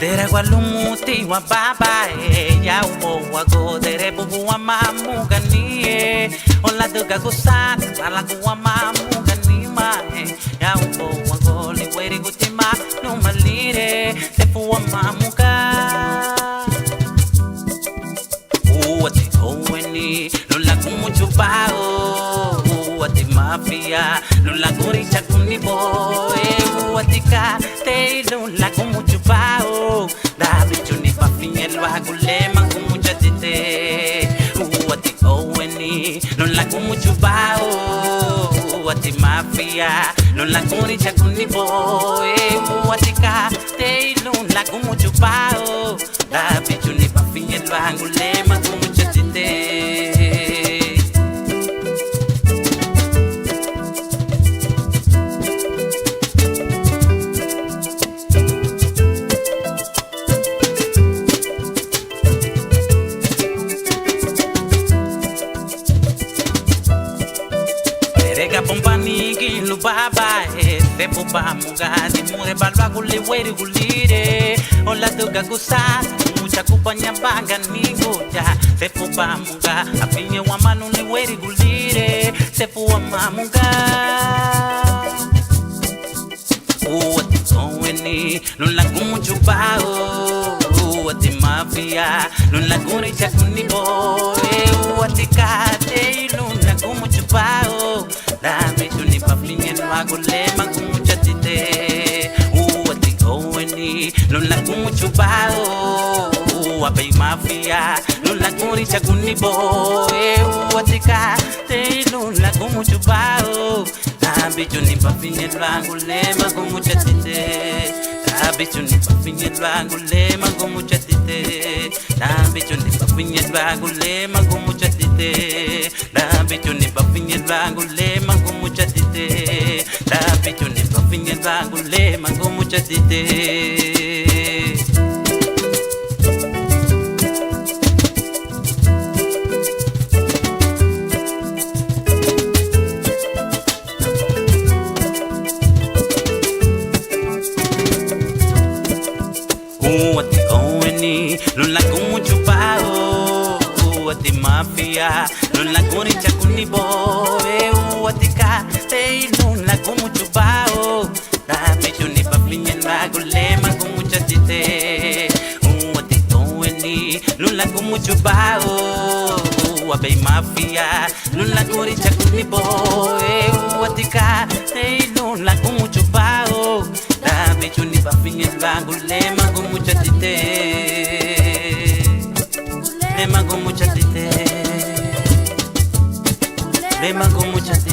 Dere walumuti wa baba ya ubo wago dere bubu wa mamu gani ola duga gusa ala wa mamu gani ma ya ubo wago li weri gutima no malire te fu wa mamu ga uati oweni lola kumuchu bao uati mafia lola gori chakuni boy uati ka te lola kumuchu bao da bichuni pafinye lwa gulema kumucha tite uati oweni lola kumuchu bao uati mafia lola gori chakuni boy uati ka te lola kumuchu bao da bichuni pafinye lwa gulema kumucha tite Rega pompani gilu baba te pupa mugadi mure balba gule weri gulire ola duga gusa mucha kupanya banga ningoja te pupa muga apinye wa manu ni weri gulire te puwa mamuga uati oweni lula kumuchu bao uati mafia lula kuri chakuni boy uati kate lula kumuchu bao dame chuni paplinye lwago lema kumucha tite uati oweni lula kumuchu bao uape mafia lula kuri chakuni boy uati kate lula kumuchu bao dame chuni paplinye lwago lema kumucha tite Bichuni pafinye lwago lema kumucha tite bichuni pafinye lwago lema kumucha tite bichuni pafinye lwago lema kumucha tite bichuni pafinye lwago lema kumucha tite Uati oweni lula kumuchu bao uati mafia lula kuri chakuni boy uati ka te lula kumuchu bao da bichuni paplinye lwago lema kumucha tite uati oweni lula kumuchu bao uape mafia lula kuri chakuni boy uati ka te lula kumuchu bao da bichuni pafinye lwago lema kumucha tite lema kumucha tite lema kumucha tite